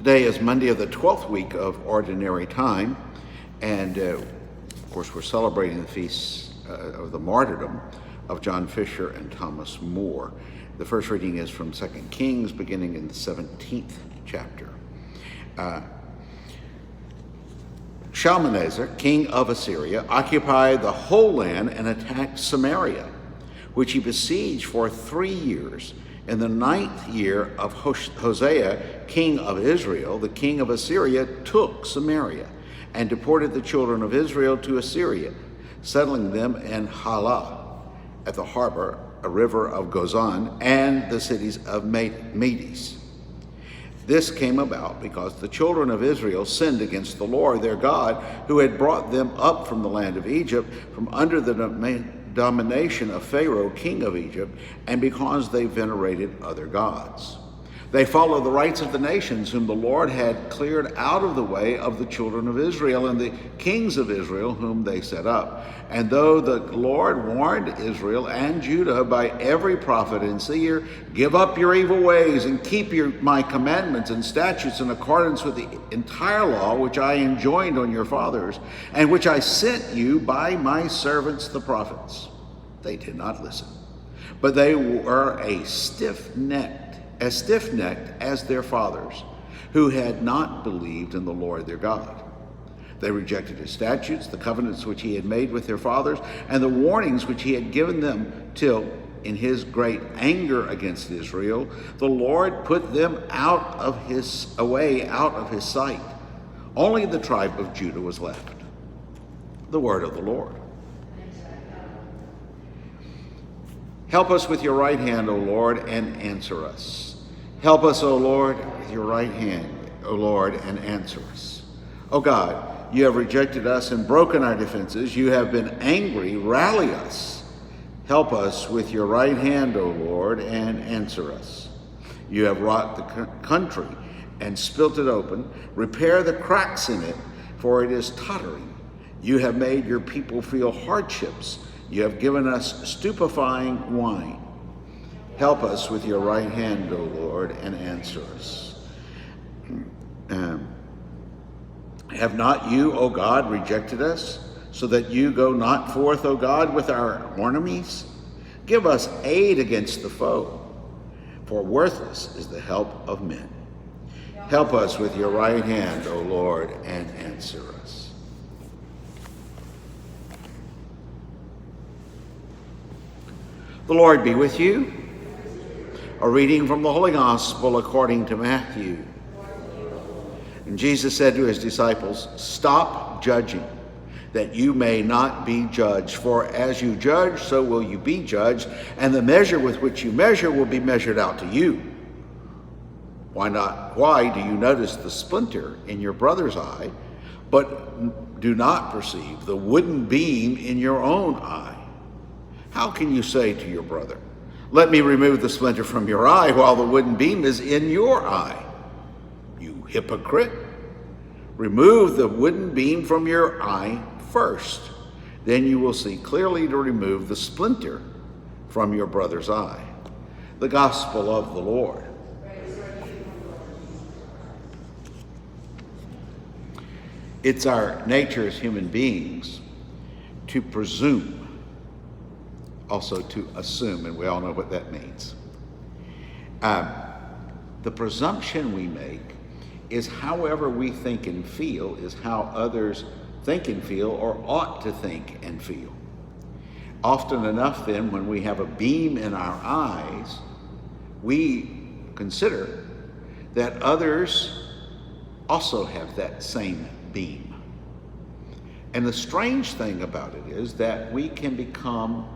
Today is Monday of the 12th week of Ordinary Time, and of course we're celebrating the feast of the martyrdom of John Fisher and Thomas More. The first reading is from 2 Kings, beginning in the 17th chapter. Shalmaneser, king of Assyria, occupied the whole land and attacked Samaria, which he besieged for 3 years. In the 9th year of Hosea, king of Israel, the king of Assyria took Samaria and deported the children of Israel to Assyria, settling them in Halah, at the harbor, a river of Gozan, and the cities of Medes. This came about because the children of Israel sinned against the Lord their God, who had brought them up from the land of Egypt, from under the domination of Pharaoh, king of Egypt, and because they venerated other gods. They followed the rites of the nations whom the Lord had cleared out of the way of the children of Israel and the kings of Israel whom they set up. And though the Lord warned Israel and Judah by every prophet and seer, give up your evil ways and keep my commandments and statutes in accordance with the entire law which I enjoined on your fathers, and which I sent you by my servants the prophets. They did not listen, but they were as stiff-necked as their fathers, who had not believed in the Lord their God. They rejected his statutes, the covenants which he had made with their fathers, and the warnings which he had given them, till, in his great anger against Israel, the Lord put them away out of his sight. Only the tribe of Judah was left. The word of the Lord. Help us with your right hand, O Lord, and answer us. Help us, O Lord, with your right hand, O Lord, and answer us. O God, you have rejected us and broken our defenses. You have been angry. Rally us. Help us with your right hand, O Lord, and answer us. You have wrought the country and spilt it open. Repair the cracks in it, for it is tottering. You have made your people feel hardships. You have given us stupefying wine. Help us with your right hand, O Lord, and answer us. Have not you, O God, rejected us, so that you go not forth, O God, with our enemies? Give us aid against the foe, for worthless is the help of men. Help us with your right hand, O Lord, and answer us. The Lord be with you. A reading from the Holy Gospel according to Matthew. And Jesus said to his disciples, "Stop judging, that you may not be judged. For as you judge, so will you be judged, and the measure with which you measure will be measured out to you. Why do you notice the splinter in your brother's eye, but do not perceive the wooden beam in your own eye? How can you say to your brother, 'Let me remove the splinter from your eye,' while the wooden beam is in your eye? You hypocrite! Remove the wooden beam from your eye first. Then you will see clearly to remove the splinter from your brother's eye." The Gospel of the Lord. It's our nature as human beings to presume, also to assume, and we all know what that means. The presumption we make is however we think and feel is how others think and feel or ought to think and feel. Often enough then, when we have a beam in our eyes, we consider that others also have that same beam. And the strange thing about it is that we can become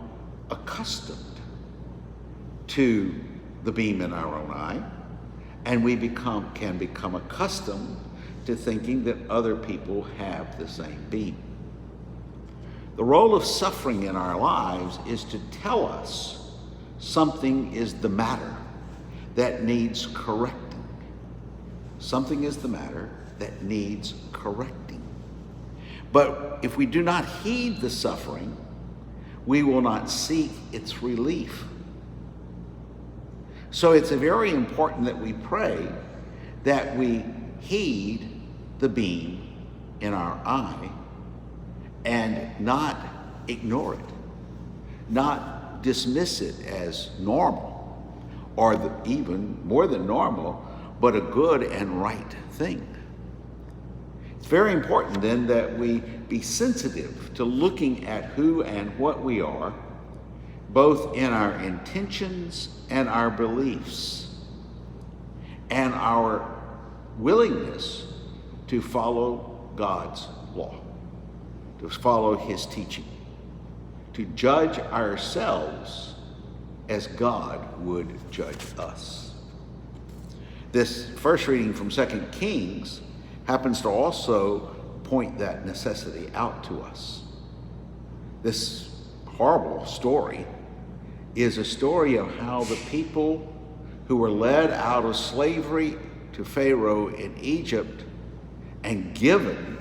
accustomed to the beam in our own eye, and we can become accustomed to thinking that other people have the same beam. The role of suffering in our lives is to tell us something is the matter that needs correcting. Something is the matter that needs correcting. But if we do not heed the suffering, we will not seek its relief. So it's very important that we pray that we heed the beam in our eye and not ignore it, not dismiss it as normal, or even more than normal, but a good and right thing. It's very important then that we be sensitive to looking at who and what we are, both in our intentions and our beliefs, and our willingness to follow God's law, to follow his teaching, to judge ourselves as God would judge us. This first reading from 2 Kings happens to also point that necessity out to us. This horrible story is a story of how the people who were led out of slavery to Pharaoh in Egypt and given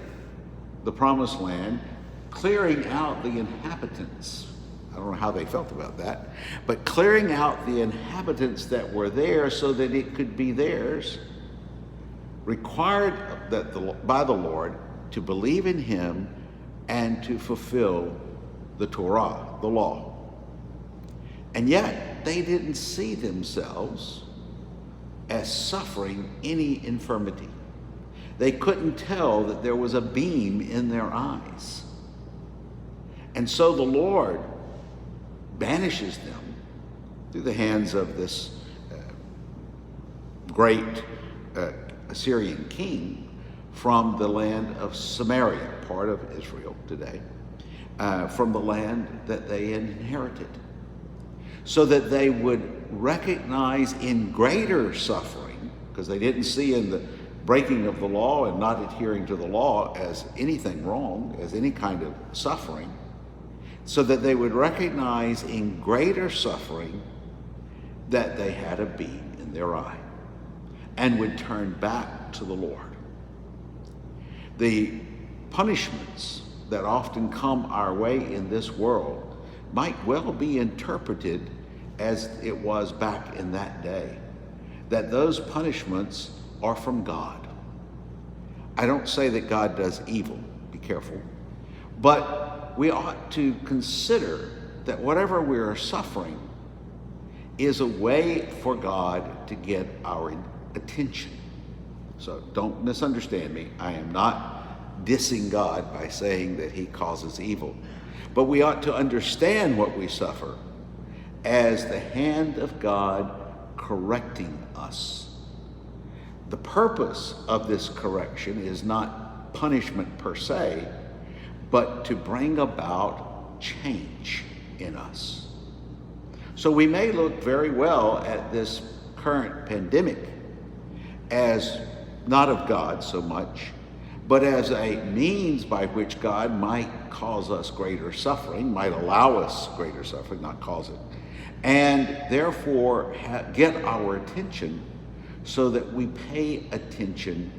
the promised land, clearing out the inhabitants. I don't know how they felt about that, but clearing out the inhabitants that were there so that it could be theirs, required by the Lord to believe in him and to fulfill the Torah, the law. And yet they didn't see themselves as suffering any infirmity. They couldn't tell that there was a beam in their eyes. And so the Lord banishes them through the hands of this great Assyrian king from the land of Samaria, part of Israel today, from the land that they inherited, so that they would recognize in greater suffering, because they didn't see in the breaking of the law and not adhering to the law as anything wrong, as any kind of suffering, so that they would recognize in greater suffering that they had a beam in their eye and would turn back to the Lord. The punishments that often come our way in this world might well be interpreted as it was back in that day, that those punishments are from God. I don't say that God does evil, be careful, but we ought to consider that whatever we are suffering is a way for God to get our attention. So don't misunderstand me. I am not dissing God by saying that he causes evil, but we ought to understand what we suffer as the hand of God correcting us. The purpose of this correction is not punishment per se, but to bring about change in us. So we may look very well at this current pandemic as not of God so much, but as a means by which God might cause us greater suffering, might allow us greater suffering, not cause it, and therefore get our attention so that we pay attention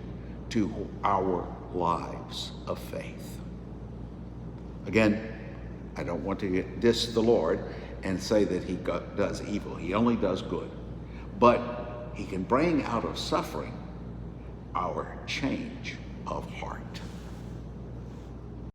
to our lives of faith. Again, I don't want to diss the Lord and say that he does evil. He only does good. But he can bring out of suffering our change of heart.